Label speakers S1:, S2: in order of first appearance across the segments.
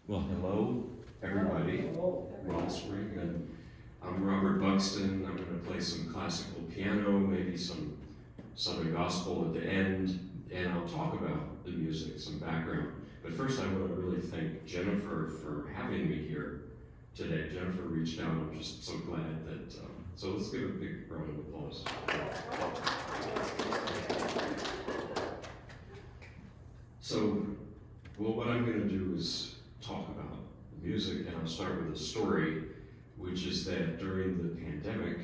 S1: Well, hello, everybody. Wellspring, and I'm Robert Buxton. I'm going to play some classical piano, maybe some Southern gospel at the end, and I'll talk about the music, some background. But first, I want to really thank Jennifer for having me here today. Jennifer reached out. I'm just so glad that. So let's give a big round of applause. So, well, what I'm going to do is talk about the music, and I'll start with a story, which is that during the pandemic,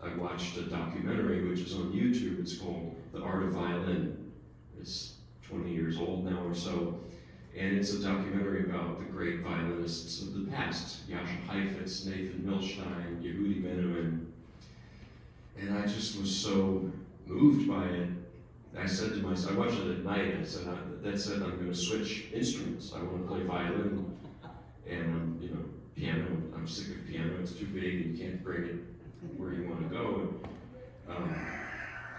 S1: I watched a documentary which is on YouTube. It's called The Art of Violin. It's 20 years old now or so, and it's a documentary about the great violinists of the past, Jascha Heifetz, Nathan Milstein, Yehudi Menuhin, and I just was so moved by it. I said to myself, I watched it at night, I said, I'm going to switch instruments. I want to play violin, and piano. I'm sick of piano. It's too big, and you can't bring it where you want to go.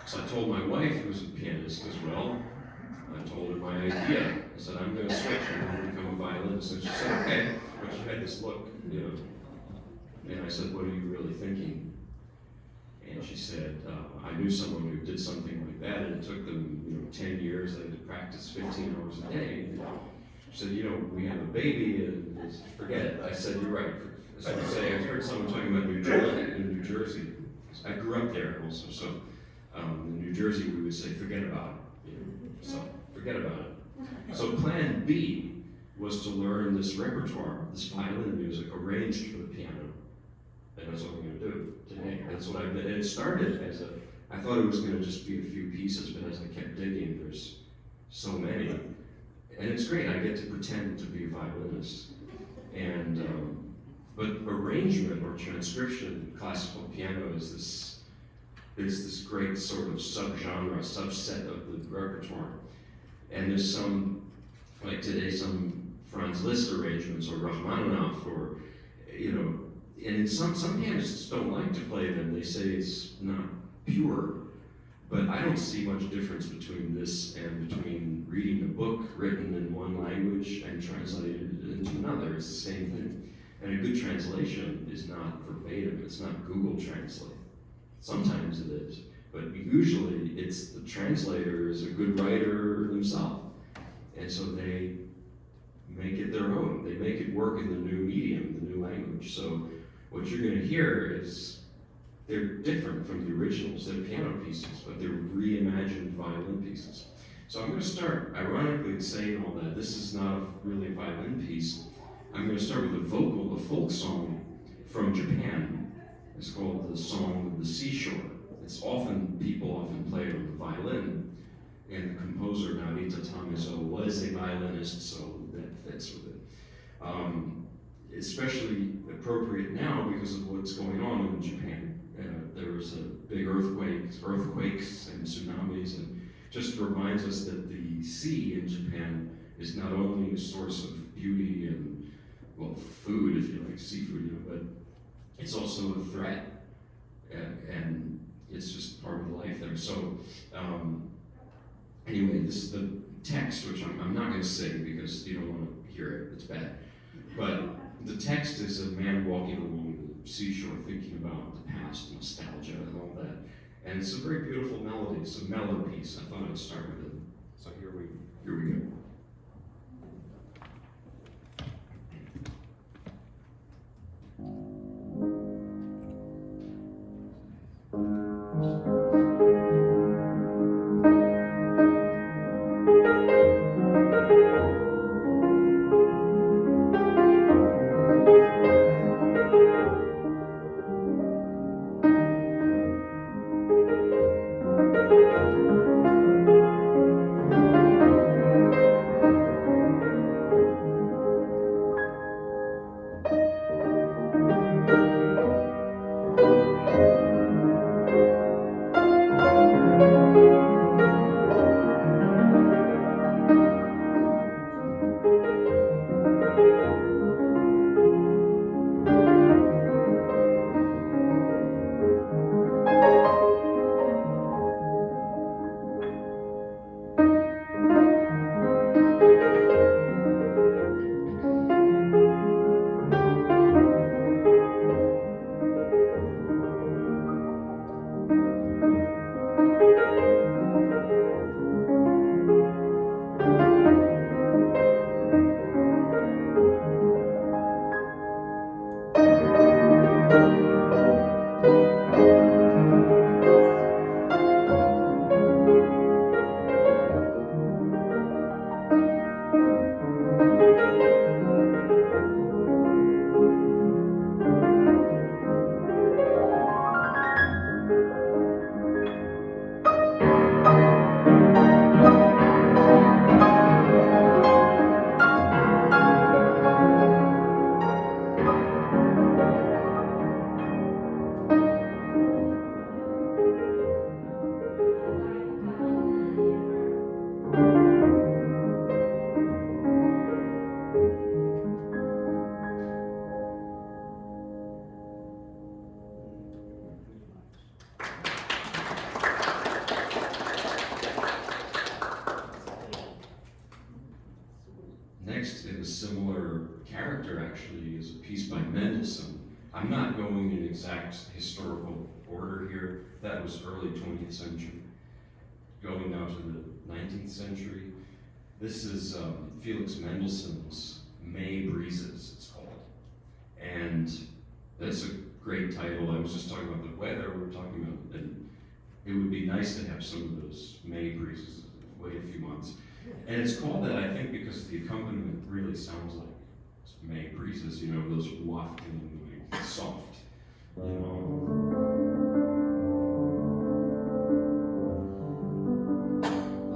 S1: So I told my wife, who's a pianist as well, I told her my idea. I said, I'm going to switch. I'm going to become a violinist. And she said, okay. But she had this look, And I said, what are you really thinking? And she said, I knew someone who did something like that, and it took them, 10 years. They had to practice 15 hours a day. She said, we have a baby, and forget it. I said, you're right. As I say, I heard someone talking about New Jersey. I grew up there also, so in New Jersey we would say, forget about it. So forget about it. So plan B was to learn this repertoire, this violin music arranged for the piano. And that's what I'm going to do today. That's what I've been. And it started as I thought it was going to just be a few pieces, but as I kept digging, there's so many. And it's great. I get to pretend to be a violinist. And but arrangement or transcription, classical piano is this great sort of subgenre, subset of the repertoire. And there's some, like today, some Franz Liszt arrangements or Rachmaninoff or and some pianists don't like to play them. They say it's not pure, but I don't see much difference between this and between reading a book written in one language and translated into another. It's the same thing. And a good translation is not verbatim. It's not Google Translate. Sometimes it is, but usually it's the translator is a good writer themselves, and so they make it their own. They make it work in the new medium, the new language. So what you're going to hear is they're different from the originals. They're piano pieces, but they're reimagined violin pieces. So I'm going to start, ironically, saying all that. This is not really a violin piece. I'm going to start with a folk song from Japan. It's called the Song of the Seashore. People often play it on the violin, and the composer Narita Tamezo was a violinist, so that fits with it. Especially appropriate now because of what's going on in Japan. There was a big earthquakes and tsunamis, and just reminds us that the sea in Japan is not only a source of beauty and, well, food, if you like seafood, but it's also a threat, and it's just part of the life there. So, anyway, this is the text, which I'm not going to sing because you don't want to hear it, it's bad. But the text is a man walking along the seashore thinking about the past, nostalgia, and all that. And it's a very beautiful melody. It's a mellow piece. I thought I'd start with it. So here we go. Next, in a similar character, actually, is a piece by Mendelssohn. I'm not going in exact historical order here. That was early 20th century. Going now to the 19th century. This is Felix Mendelssohn's May Breezes, it's called. And that's a great title. I was just talking about the weather. We were talking about, and it would be nice to have some of those May breezes. Wait a few months. And it's called that, I think, because the accompaniment really sounds like May breezes, you know, those wafting, like soft, you know,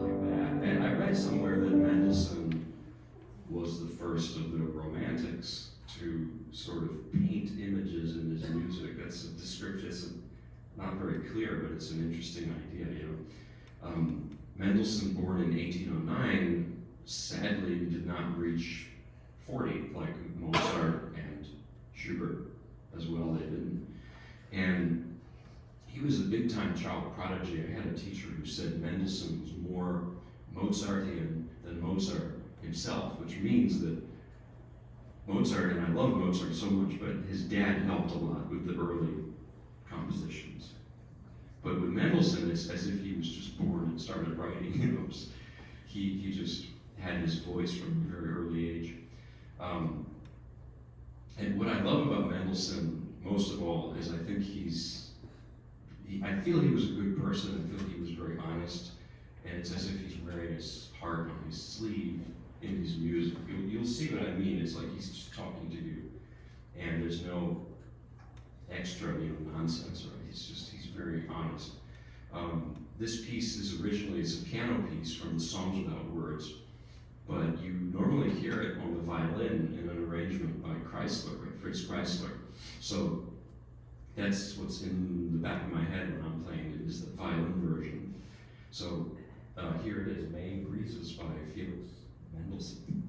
S1: like that. And I read somewhere that Mendelssohn was the first of the Romantics to sort of paint images in his music. That's a description, it's not very clear, but it's an interesting idea, you know. Mendelssohn, born in 1809, sadly did not reach 40, like Mozart and Schubert as well, they didn't. And he was a big-time child prodigy. I had a teacher who said Mendelssohn was more Mozartian than Mozart himself, which means that Mozart, and I love Mozart so much, but his dad helped a lot with the early compositions. But with Mendelssohn, it's as if he was just born and started writing, you know. He just had his voice from a very early age. And what I love about Mendelssohn, most of all, is I think I feel he was a good person. I feel he was very honest. And it's as if he's wearing his heart on his sleeve in his music. You'll see what I mean. It's like he's just talking to you. And there's no extra, nonsense. Or he's very honest. This piece is originally a piano piece from the Songs Without Words, but you normally hear it on the violin in an arrangement by Fritz Kreisler. So that's what's in the back of my head when I'm playing it, is the violin version. So here it is, May Breezes by Felix Mendelssohn.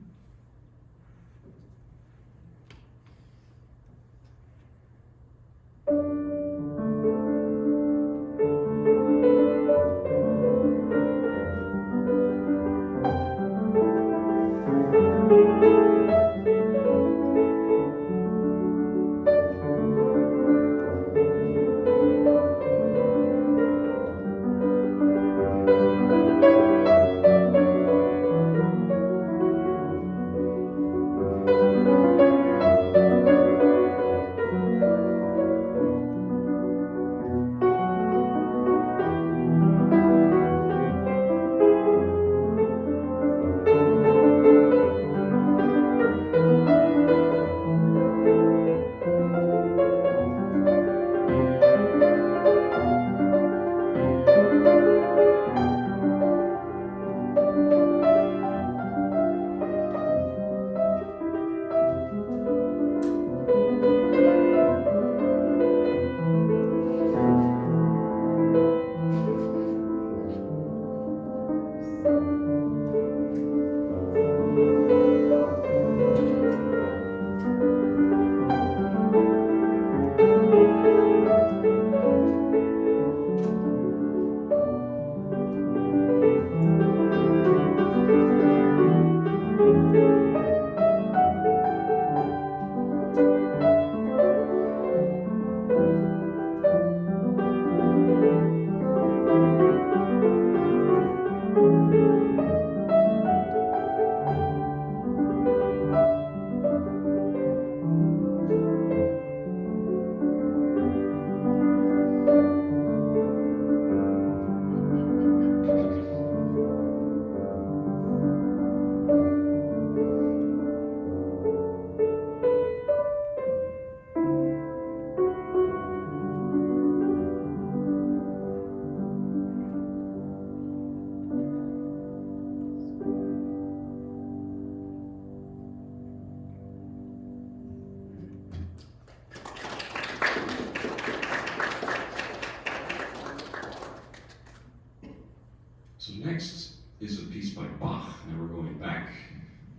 S1: So next is a piece by Bach. Now we're going back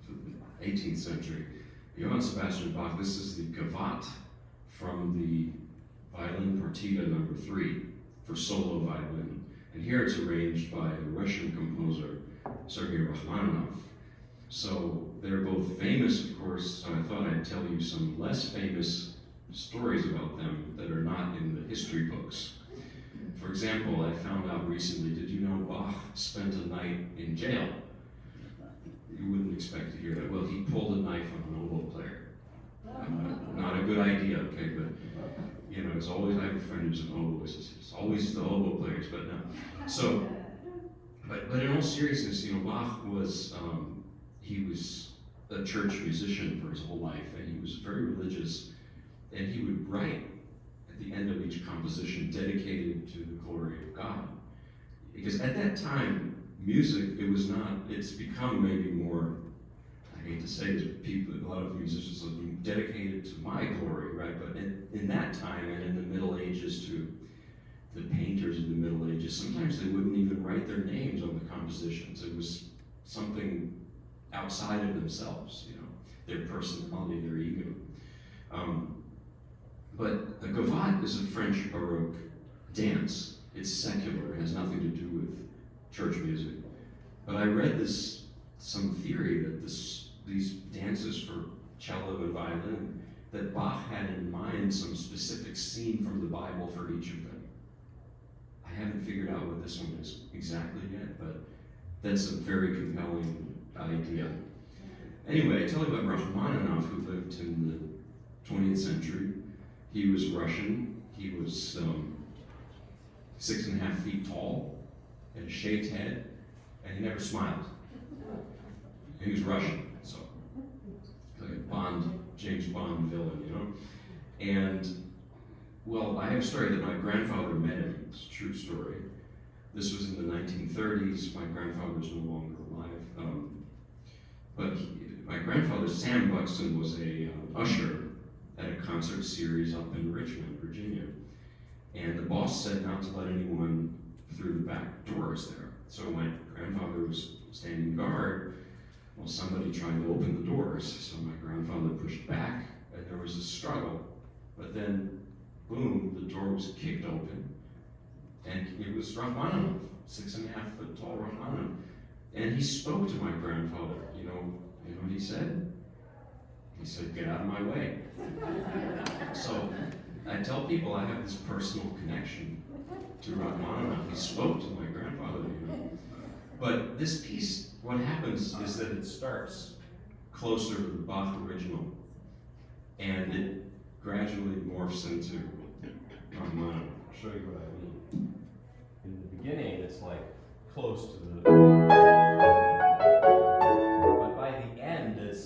S1: to the 18th century. Johann Sebastian Bach, this is the Gavotte from the Violin Partita number 3 for solo violin. And here it's arranged by the Russian composer Sergei Rachmaninoff. So they're both famous, of course, so I thought I'd tell you some less famous stories about them that are not in the history books. For example, I found out recently, did you know Bach spent a night in jail? You wouldn't expect to hear that. Well, he pulled a knife on an oboe player. Not a good idea, okay, but you know, it's always, I have a friend who's an oboist, it's always the oboe players, but no. So, but in all seriousness, you know, Bach was, he was a church musician for his whole life, and he was very religious, and he would write at the end of each composition dedicated to the glory of God. Because at that time, music, it was not, it's become maybe more, I hate to say this, but people, a lot of musicians are dedicated to my glory, right? But in that time and in the Middle Ages to the painters in the Middle Ages, sometimes they wouldn't even write their names on the compositions. It was something outside of themselves, you know, their personality, their ego. But a gavotte is a French Baroque dance. It's secular, it has nothing to do with church music. But I read some theory that these dances for cello and violin, that Bach had in mind some specific scene from the Bible for each of them. I haven't figured out what this one is exactly yet, but that's a very compelling idea. Anyway, I tell you about Rachmaninoff, who lived in the 20th century. He was Russian. He was 6.5 feet tall, had a shaved head, and he never smiled. He was Russian, so like a James Bond villain, you know? And, well, I have a story that my grandfather met him. It's a true story. This was in the 1930s. My grandfather was no longer alive. But my grandfather, Sam Buxton, was a usher at a concert series up in Richmond, Virginia. And the boss said not to let anyone through the back doors there. So my grandfather was standing guard. Well, somebody tried to open the doors, so my grandfather pushed back, and there was a struggle. But then, boom, the door was kicked open, and it was Rachmaninoff, 6.5 foot tall Rachmaninoff. And he spoke to my grandfather. You know what he said? He said, "Get out of my way." So I tell people I have this personal connection to Rachmaninoff. He spoke to my grandfather, you know. But this piece, what happens is that it starts closer to the Bach original, and it gradually morphs into Rachmaninoff. I'll show you what I mean.
S2: In the beginning, it's like close to the, but by the end, it's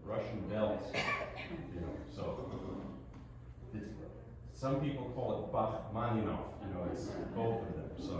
S2: Russian bells, you know. So some people call it Bachmaninoff, you know. It's both of them. So.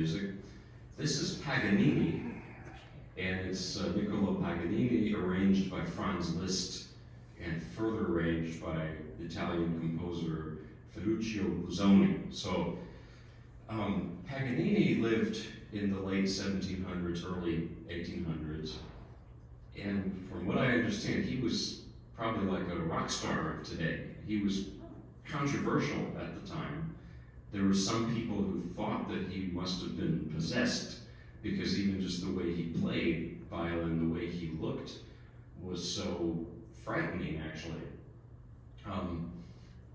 S1: music. This is Paganini, and it's Niccolo Paganini, arranged by Franz Liszt and further arranged by Italian composer Ferruccio Busoni. So Paganini lived in the late 1700s, early 1800s, and from what I understand, he was probably like a rock star of today. He was controversial at the time. There were some people who thought that he must have been possessed because even just the way he played violin, the way he looked, was so frightening, actually.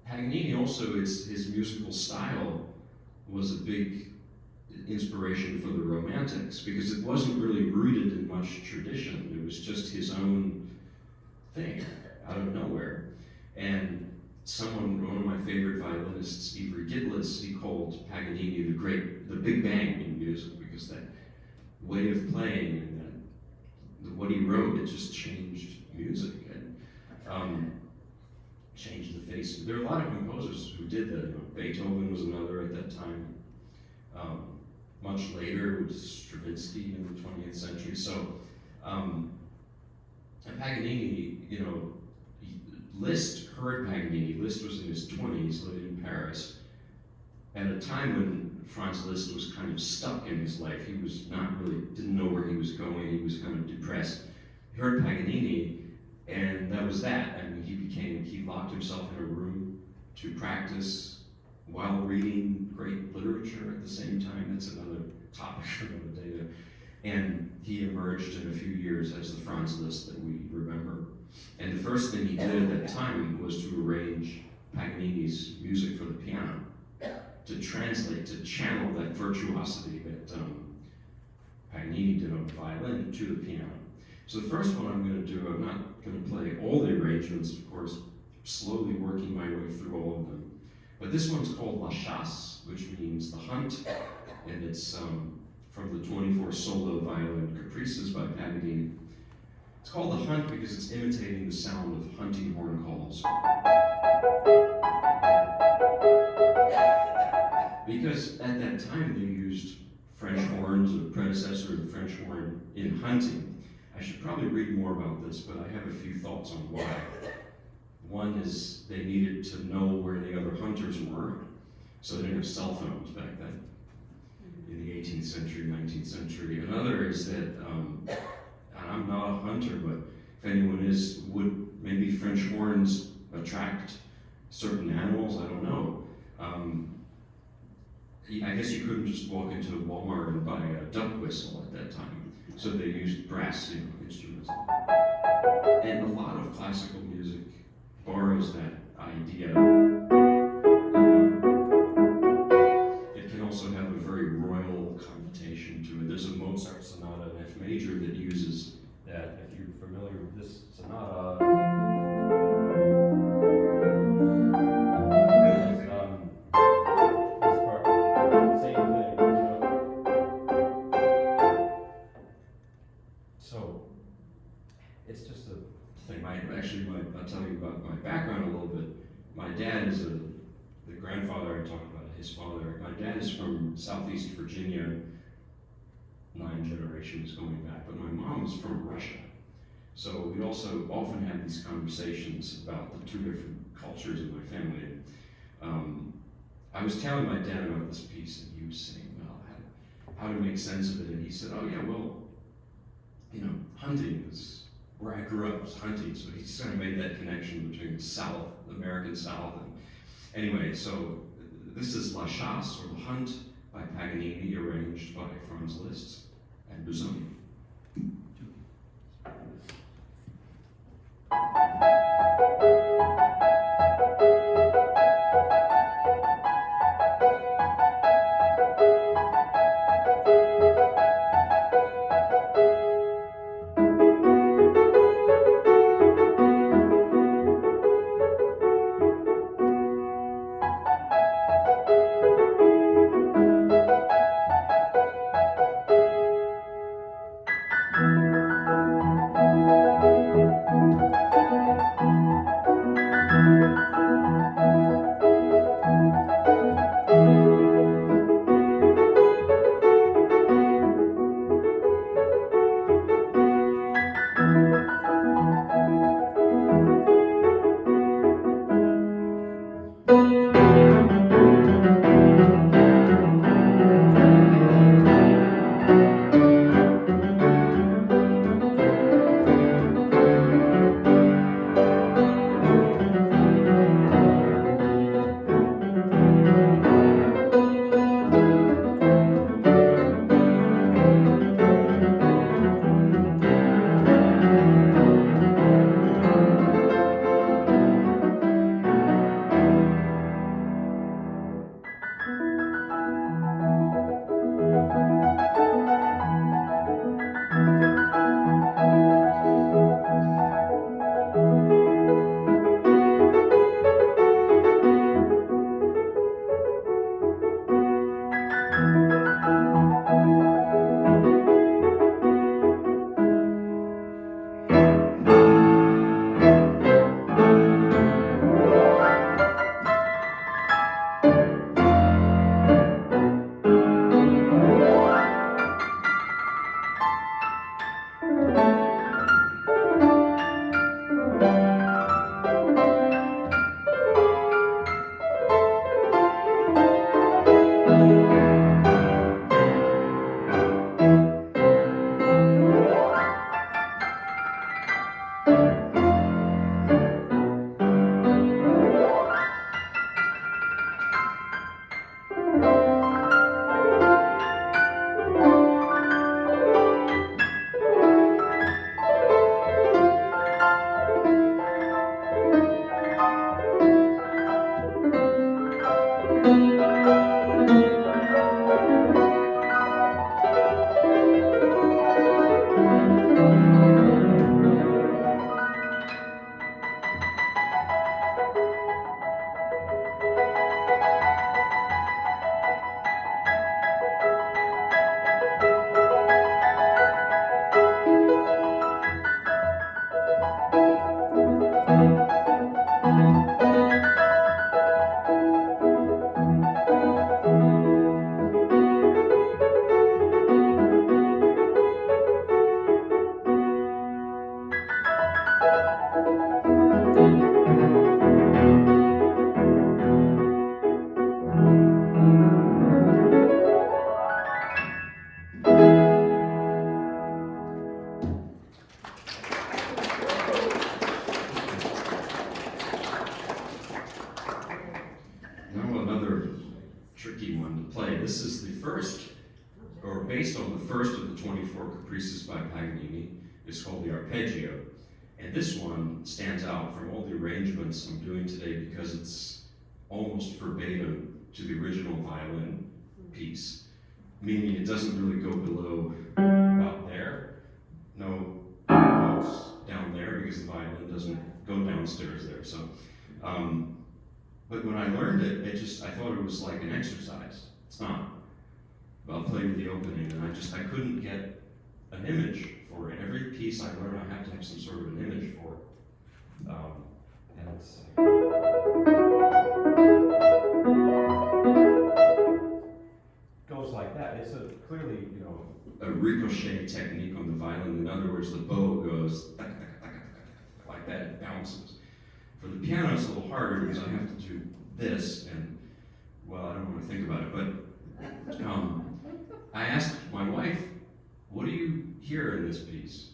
S1: Paganini also, his musical style was a big inspiration for the Romantics because it wasn't really rooted in much tradition. It was just his own thing out of nowhere. And one of my favorite violinists, Ivry Gidlis, he called Paganini the Big Bang in music because that way of playing and what he wrote, it just changed music and changed the face. There are a lot of composers who did that. You know, Beethoven was another at that time. Much later, it was Stravinsky in the 20th century. So, and Paganini, you know, Liszt heard Paganini. Liszt was in his 20s, living in Paris, at a time when Franz Liszt was kind of stuck in his life. He was didn't know where he was going. He was kind of depressed. He heard Paganini, and that was that. I mean, he locked himself in a room to practice while reading great literature at the same time. That's another topic for another day. And he emerged in a few years as the Franz Liszt that we remember. And the first thing he did at that time was to arrange Paganini's music for the piano, to translate, to channel that virtuosity that Paganini did on the violin to the piano. So the first one I'm going to do, I'm not going to play all the arrangements, of course, slowly working my way through all of them. But this one's called La Chasse, which means the hunt, and it's from the 24 solo violin caprices by Paganini. It's called the hunt because it's imitating the sound of hunting horn calls. Because at that time they used French horns, a predecessor of the French horn, in hunting. I should probably read more about this, but I have a few thoughts on why. One is they needed to know where the other hunters were, so they didn't have cell phones back then, in the 18th century, 19th century. Another is that, and I'm not a hunter, but if anyone is, would maybe French horns attract certain animals? I don't know. I guess you couldn't just walk into Walmart and buy a duck whistle at that time, so they used brass instruments. And a lot of classical music borrows that idea. It can also have a very royal connotation to it. There's a Mozart sonata in F major that uses that. If you're familiar with this sonata, this part, same thing, you know. So it's just a thing. I'll tell you about my background a little bit. My dad is the grandfather I talked about, his father. My dad is from Southeast Virginia, 9 generations going back, but my mom is from Russia. So we also often have these conversations about the two different cultures in my family. I was telling my dad about this piece, and he was saying, well, how to make sense of it, and he said, oh yeah, well, you know, hunting is where I grew up, was hunting, so he sort of made that connection between the South, the American South, and anyway, so this is La Chasse, or The Hunt, by Paganini, arranged by Franz Liszt and Busoni. or based on the first of the 24 caprices by Paganini. It's called the Arpeggio. And this one stands out from all the arrangements I'm doing today because it's almost verbatim to the original violin piece, meaning it doesn't really go below about there. No notes down there because the violin doesn't go downstairs there. So, but when I learned it, I thought it was like an exercise. It's not. I'll play you the opening, and I couldn't get an image for it. Every piece I learn, I have to have some sort of an image for it. And it's
S2: goes like that. It's a clearly,
S1: a ricochet technique on the violin. In other words, the bow goes like that, it bounces. For the piano, it's a little harder because I have to do this, and well, I don't want to think about it, but I asked my wife, what do you hear in this piece?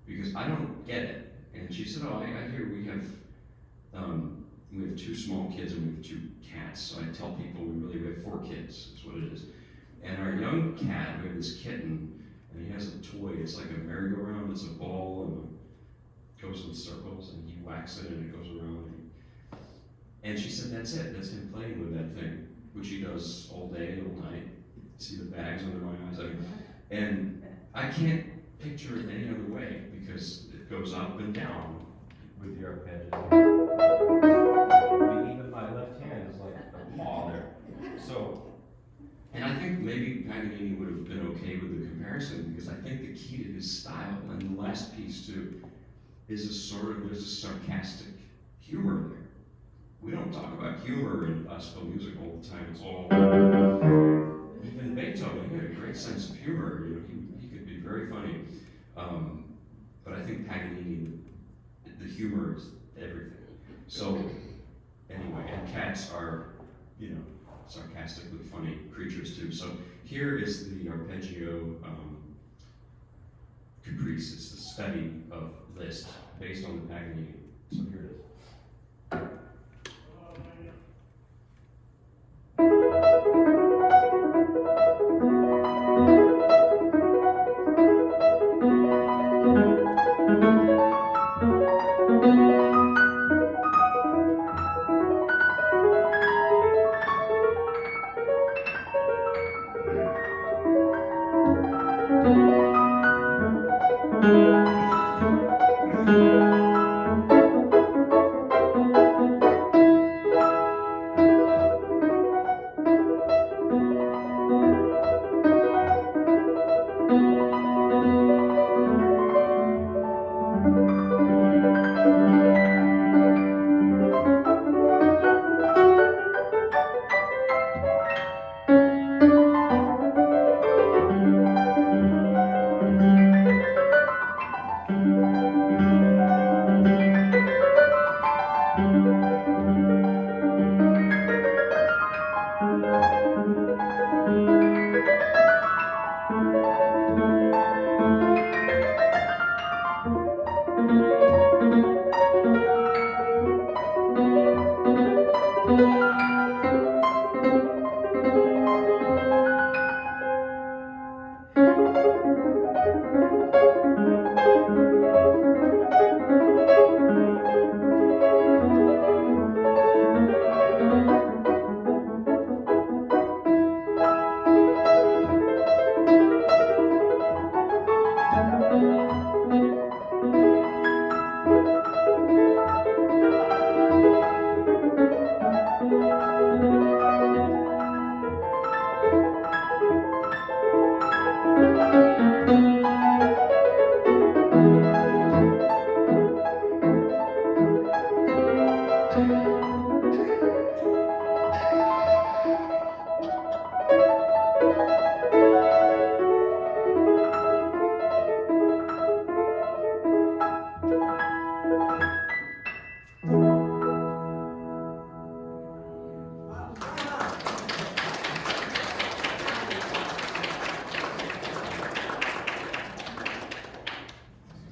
S1: Because I don't get it. And she said, oh, I hear we have 2 small kids and we have 2 cats. So I tell people we have 4 kids, is what it is. And our young cat, we have this kitten, and he has a toy. It's like a merry-go-round. It's a ball, and it goes in circles, and he whacks it, and it goes around. And she said, that's it. That's him playing with that thing, which he does all day, all night. See the bags under my eyes. And I can't picture it any other way because it goes up and down
S2: with the arpeggio. Even my left hand is like a paw there. So,
S1: and I think maybe Paganini would have been okay with the comparison because I think the key to his style, and the last piece too, is there's a sarcastic humor there. We don't talk about humor in classical music all the time. It's all, even Beethoven, he had a great sense of humor. He could be very funny. But I think Paganini, the humor is everything. So, anyway, and cats are, sarcastically funny creatures too. So here is the arpeggio caprice. It's the study of Liszt based on the Paganini. So here it is.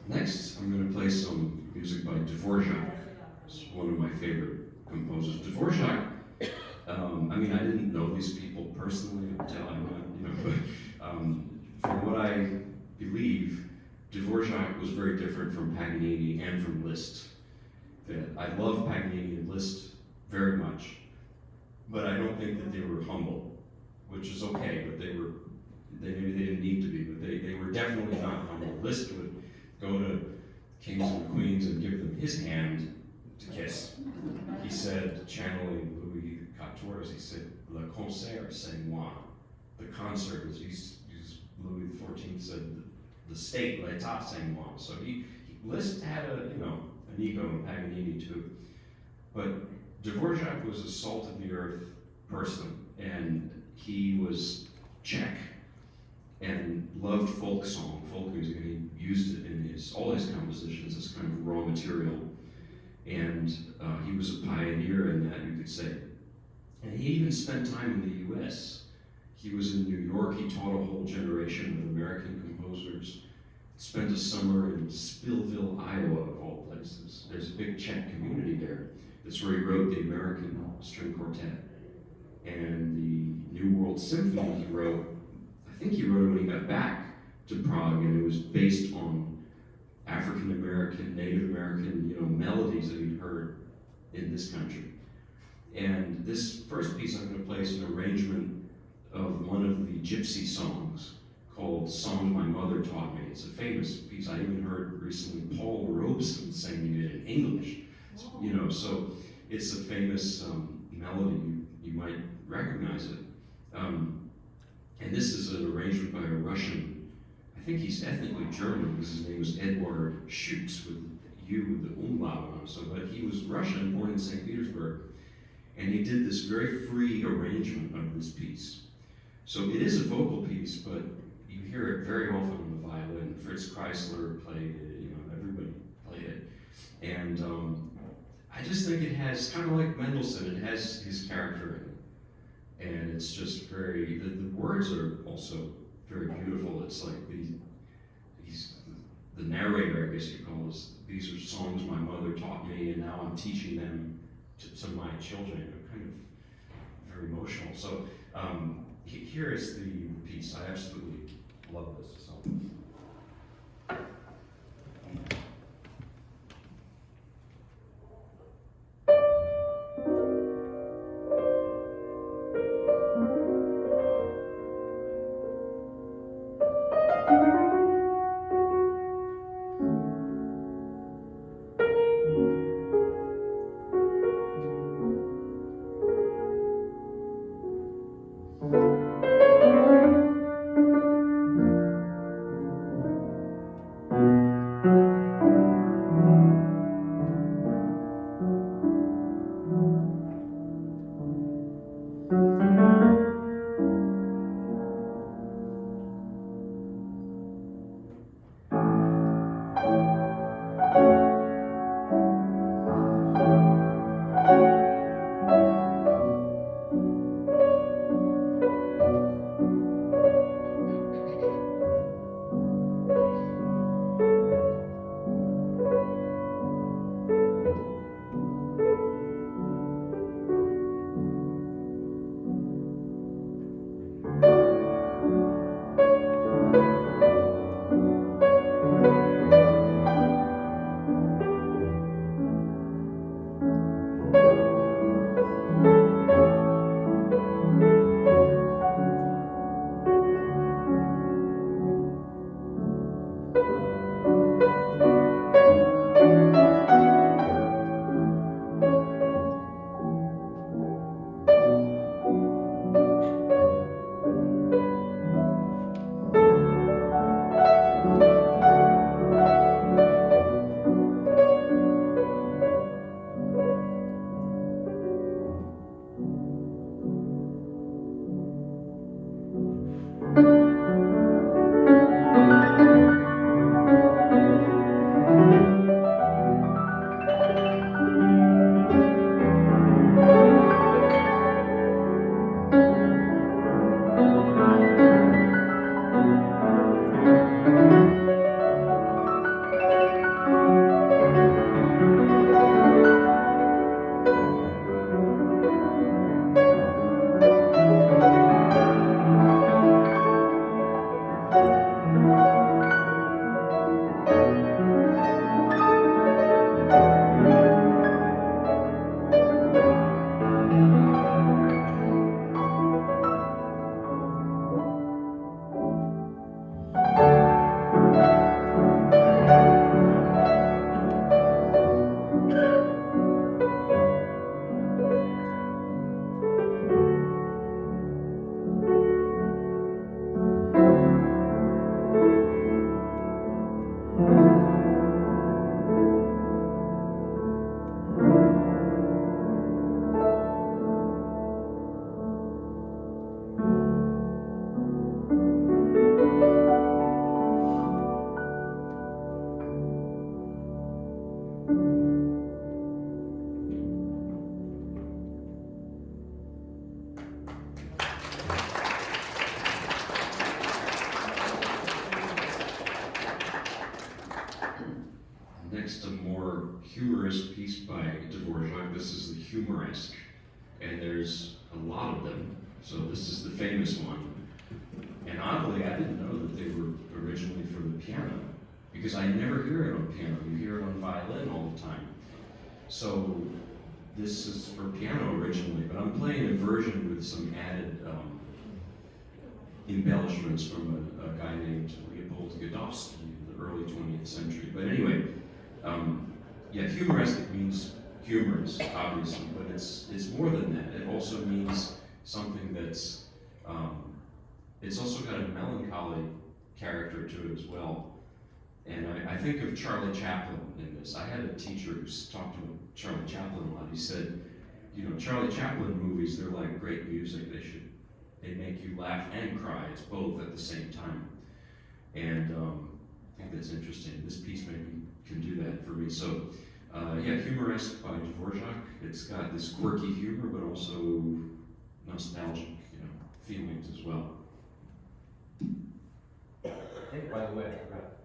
S1: Next, I'm going to play some music by Dvorak. It's one of my favorite composers. Dvorak, I didn't know these people personally until I met, but what I believe, Dvorak was very different from Paganini and from Liszt. That I love Paganini and Liszt very much, but I don't think that they were humble, which is okay, but maybe they didn't need to be, but they were definitely not humble. Liszt would go to kings and queens and give them his hand to kiss. He said, channeling Louis XIV, he said, "Le concert, c'est moi." The concert was, Louis XIV said, the state, l'état, c'est moi. So Liszt had an ego, and Paganini too. But Dvorak was a salt of the earth person, and he was Czech and loved folk song, folk music, and he used it in all his compositions as kind of raw material. And he was a pioneer in that, you could say. And he even spent time in the U.S. He was in New York. He taught a whole generation of American composers. Spent a summer in Spillville, Iowa, of all places. There's a big Czech community there. That's where he wrote the American String Quartet. And the New World Symphony he wrote, I think he wrote it when he got back to Prague, and it was based on African American, Native American, melodies that he'd heard in this country. And this first piece I'm going to play is an arrangement of one of the gypsy songs called "Songs My Mother Taught Me." It's a famous piece. I even heard recently Paul Robeson singing it in English. So it's a famous melody. You might recognize it. And this is an arrangement by a Russian, I think he's ethnically German because his name was Edward Schutz with the umlaut on. But he was Russian, born in St. Petersburg, and he did this very free arrangement of this piece. So it is a vocal piece, but you hear it very often on the violin. Fritz Kreisler played it, everybody played it. And I just think it has, kind of like Mendelssohn, it has his character in it. And it's just the words are also very beautiful. It's like he's the narrator, I guess you call this. These are songs my mother taught me, and now I'm teaching them to my children. They're kind of very emotional. So here is the piece. I absolutely love this song. Next, a more humorous piece by Dvorak. This is the Humoresque, and there's a lot of them. So this is the famous one. And oddly, I didn't know that they were originally for the piano, because I never hear it on piano. You hear it on violin all the time. So this is for piano originally, but I'm playing a version with some added embellishments from a guy named Leopold Godowsky in the early 20th century. But anyway, yeah, humoresque means humorous, obviously, but it's more than that. It also means something that's, it's also got a melancholy character to it as well. And I think of Charlie Chaplin in this. I had a teacher who talked to Charlie Chaplin a lot. He said, you know, Charlie Chaplin movies, they're like great music. They make you laugh and cry. It's both at the same time. And I think that's interesting. This piece maybe can do that for me. So, yeah, Humoresque by Dvorak. It's got this quirky humor, but also nostalgic, feelings as well.
S2: I think, by the way, I forgot.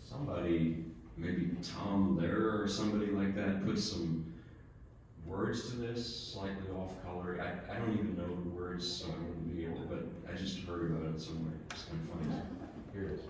S1: Somebody, maybe Tom Lehrer or somebody like that, put some words to this, slightly off color. I don't even know the words, so I wouldn't be able, but I just heard about it somewhere. It's kind of funny.
S2: Here it is.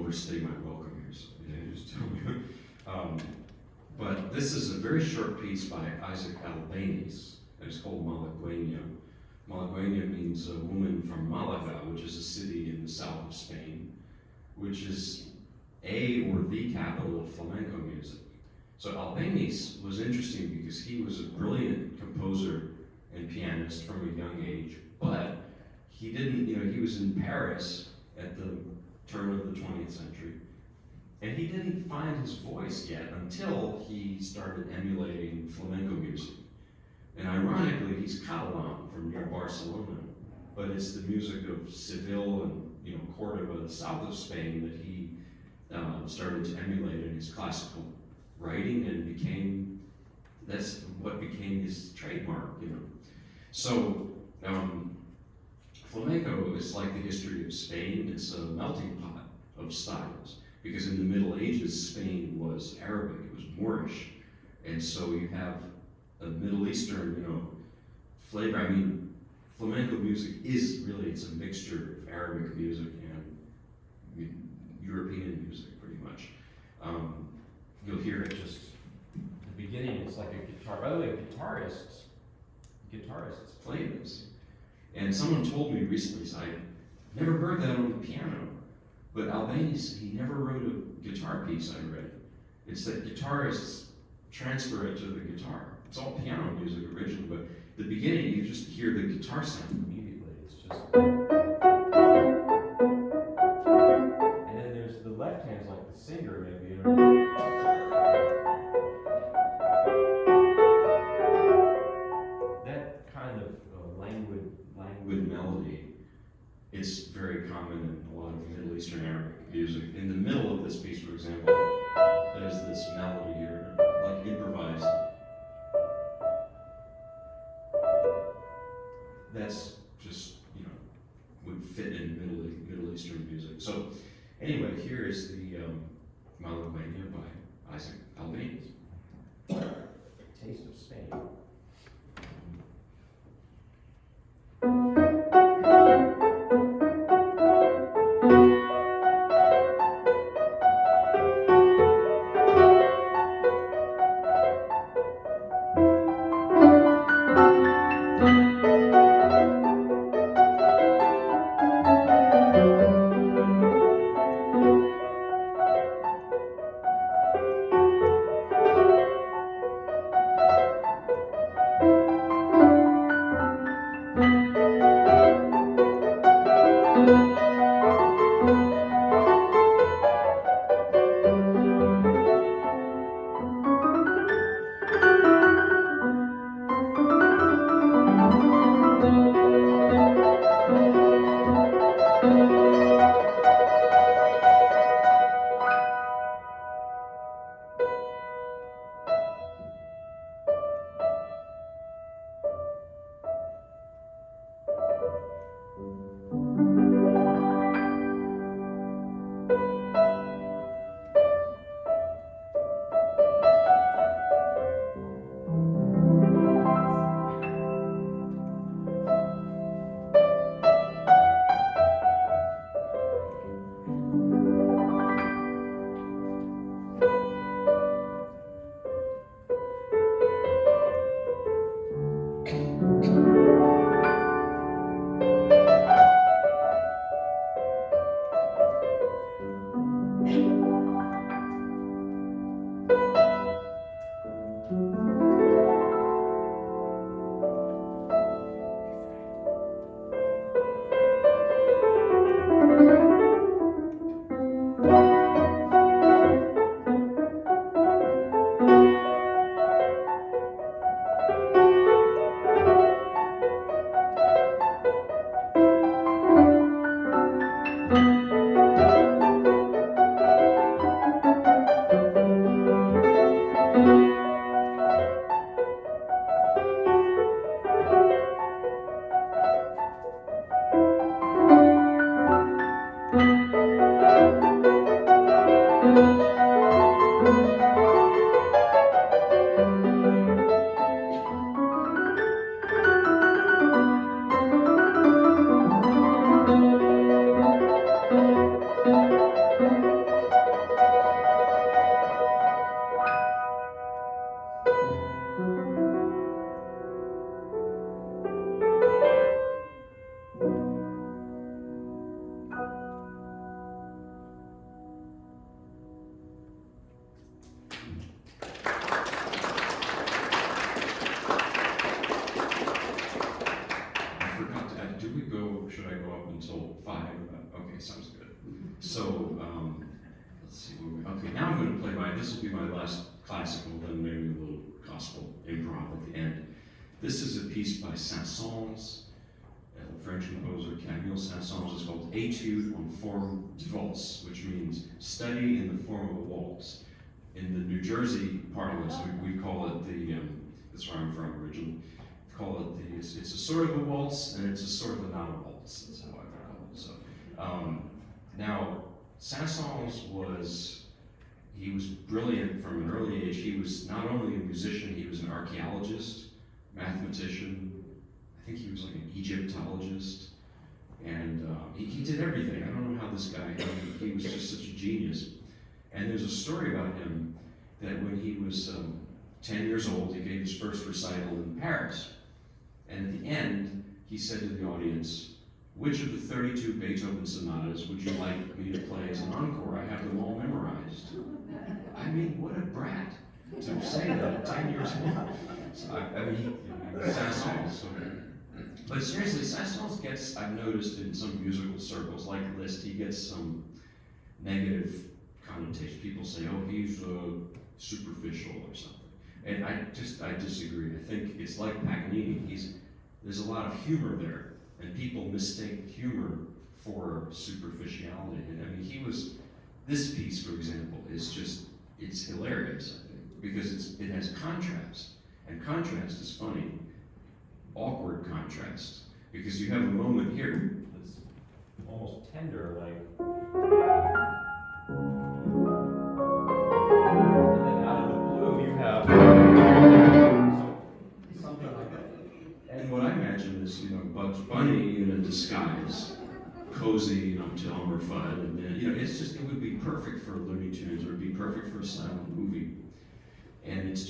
S1: overstay my welcome here, so just tell me. But this is a very short piece by Isaac Albéniz. It's called Malagueña. Malagueña means a woman from Malaga, which is a city in the south of Spain, which is or the capital of flamenco music. So Albéniz was interesting because he was a brilliant composer and pianist from a young age, but he didn't, he was in Paris at the turn of the 20th century, and he didn't find his voice yet until he started emulating flamenco music. And ironically, he's Catalan from near Barcelona, but it's the music of Seville and Cordoba, the south of Spain, that he started to emulate in his classical writing, and that's what became his trademark. So flamenco is like the history of Spain. It's a melting pot of styles, because in the Middle Ages, Spain was Arabic, it was Moorish, and so you have a Middle Eastern, flavor. I mean, flamenco music it's a mixture of Arabic music and European music, pretty much. You'll hear it just,
S2: The beginning is like a guitar. By the way, guitarists
S1: play this. And someone told me recently, I never heard that on the piano, but Albéniz, he never wrote a guitar piece, I read. It's that guitarists transfer it to the guitar. It's all piano music originally, but the beginning, you just hear the guitar sound immediately. It's just...
S2: And then there's the left hand's like the singer, maybe. That kind of languid
S1: melody, it's very common in a lot of Middle Eastern Arabic music. In the middle of this piece, for example, there's this melody here, like improvised. That's just, would fit in Middle Eastern music. So anyway, here is the Malagueña by Isaac Albéniz.
S2: Taste of Spain.
S1: So, let's see. Okay, now I'm going to play this will be my last classical, then maybe a little gospel improv at the end. This is a piece by Saint-Saëns, French composer Camille Saint-Saëns. It's called Etude on Forme de Waltz, which means study in the form of a waltz. In the New Jersey parlance, we call it that's where I'm from originally. We call it it's a sort of a waltz, and it's a sort of a not a waltz. That's how I would call it. So, now, Saint-Saëns he was brilliant from an early age. He was not only a musician, he was an archaeologist, mathematician. I think he was like an Egyptologist, and he did everything. I don't know how this guy, he was just such a genius. And there's a story about him that when he was 10 years old, he gave his first recital in Paris. And at the end, he said to the audience, "Which of the 32 Beethoven sonatas would you like me to play as an encore? I have them all memorized." I mean, what a brat to say that at 10 years old. So, I mean, he was Saint-Saëns. So. But seriously, Saint-Saëns gets, I've noticed in some musical circles like Liszt, he gets some negative connotation. People say, "Oh, he's superficial" or something. And I disagree. I think it's like Paganini. There's a lot of humor there, and people mistake humor for superficiality. And I mean, this piece, for example, it's hilarious, I think, because it has contrast, and contrast is funny. Awkward contrast, because you have a moment here
S2: It's almost tender, like. And then out of the blue, you have something like that.
S1: and what I imagine is, Bugs Bunny in a disguise, cozy, to Elmer Fudd, and then, it would be perfect for Looney Tunes, or it'd be perfect for a silent movie. And it's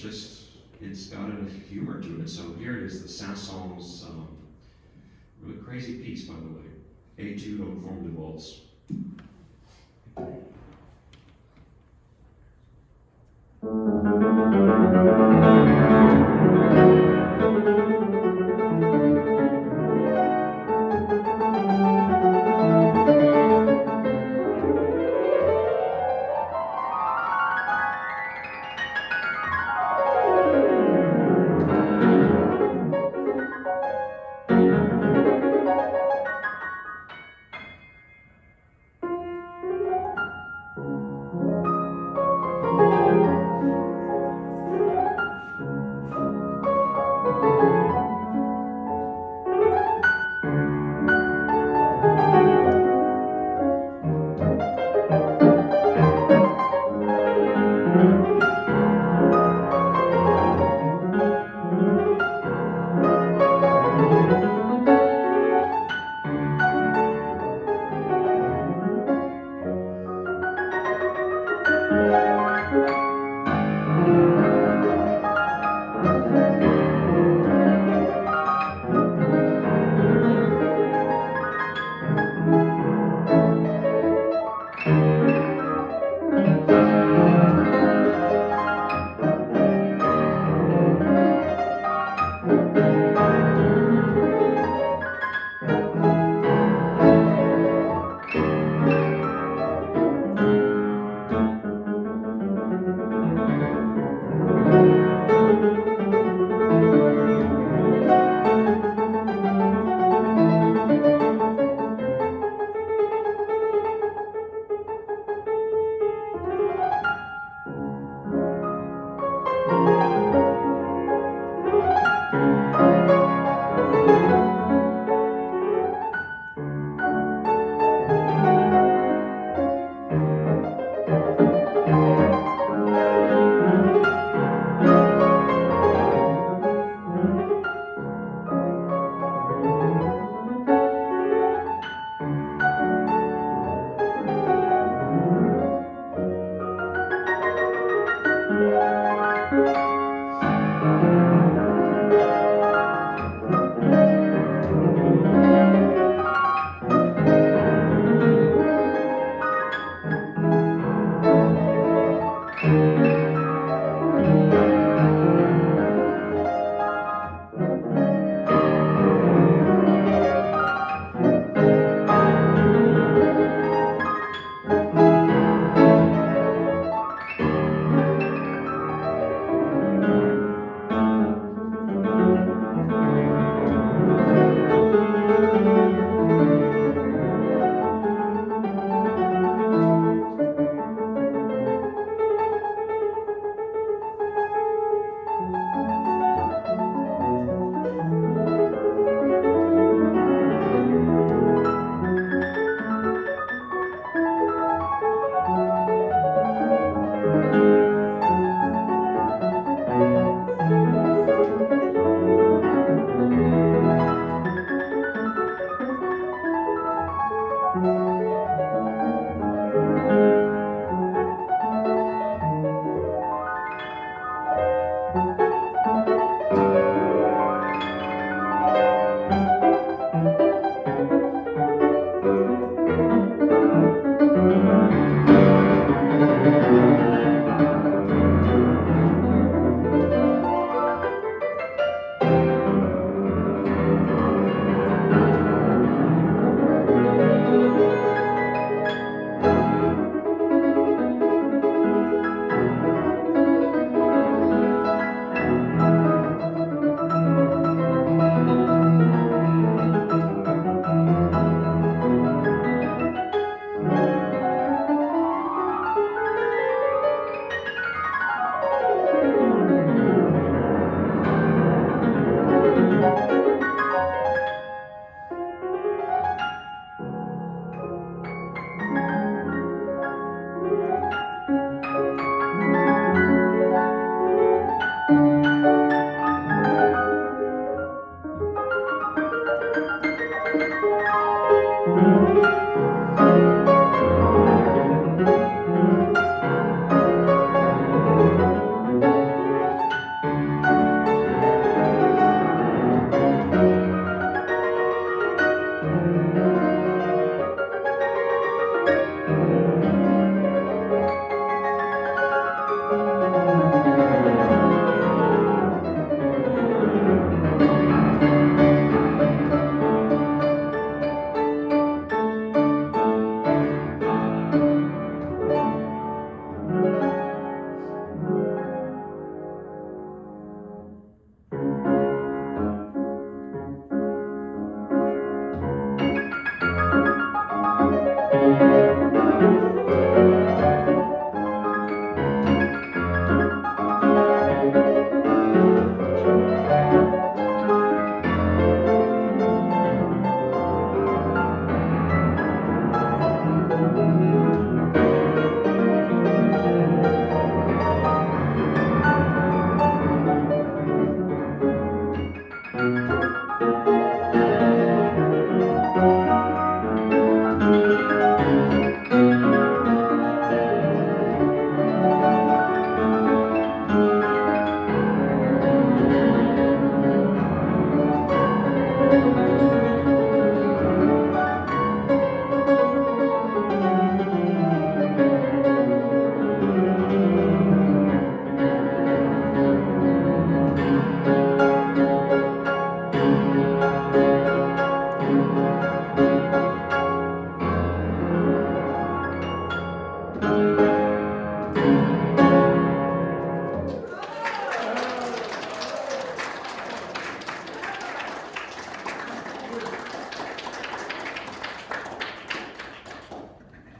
S1: got a humor to it. So here it is, the Saint-Saëns, really crazy piece, by the way. Etude on Forme de Waltz.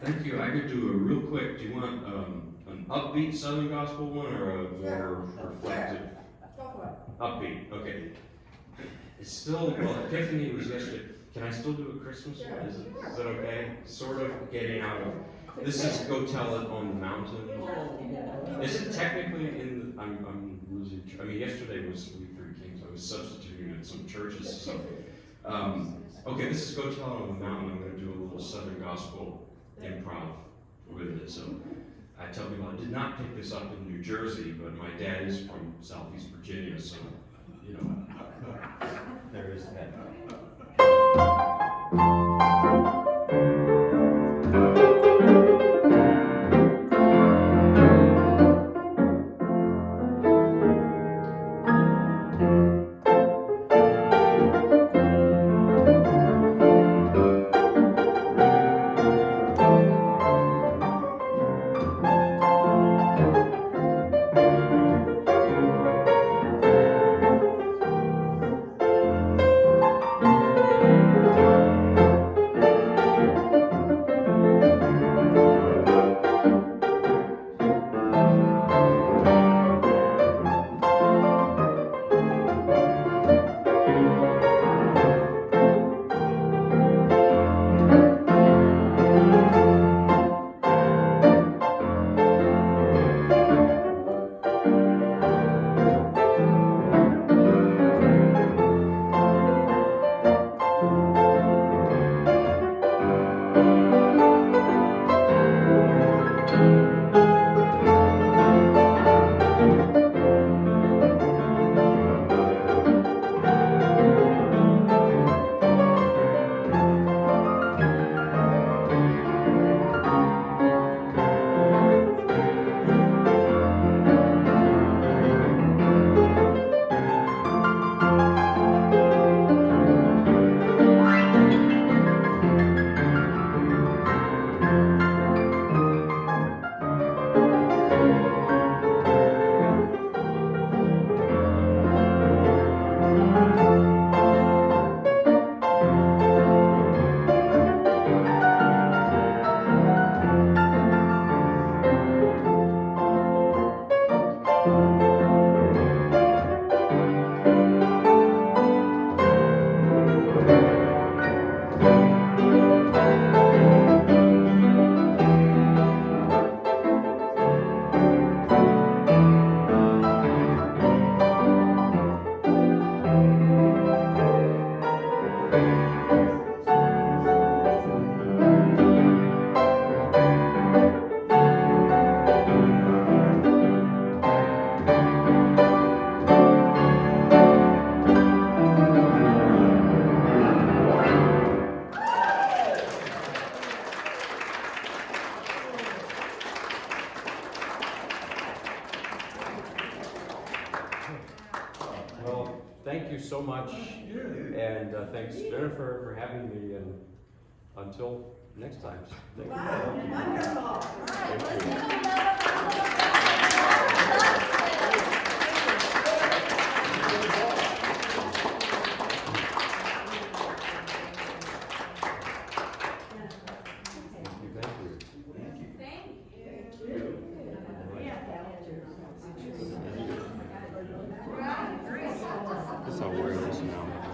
S1: Thank you. I could do a real quick. Do you want an upbeat Southern gospel one or a more reflective?
S3: Go for it.
S1: Upbeat. Okay. It's still, well, Epiphany was yesterday. Can I still do a Christmas one? Is that okay? Sort of getting out of. This is Go Tell It on the Mountain. Is it technically in the, I'm losing. I mean, yesterday was Week 3 Kings. I was substituting at some churches. So, okay, this is Go Tell It on the Mountain. I'm going to do a little Southern gospel improv with it. So I tell people I did not pick this up in New Jersey, but my dad is from Southeast Virginia, so you know.
S2: There is that. Well, thank you so much, and thanks Jennifer for having me, and until next time. Thank you.
S3: Wonderful.
S1: Thank you. I'll wear this now.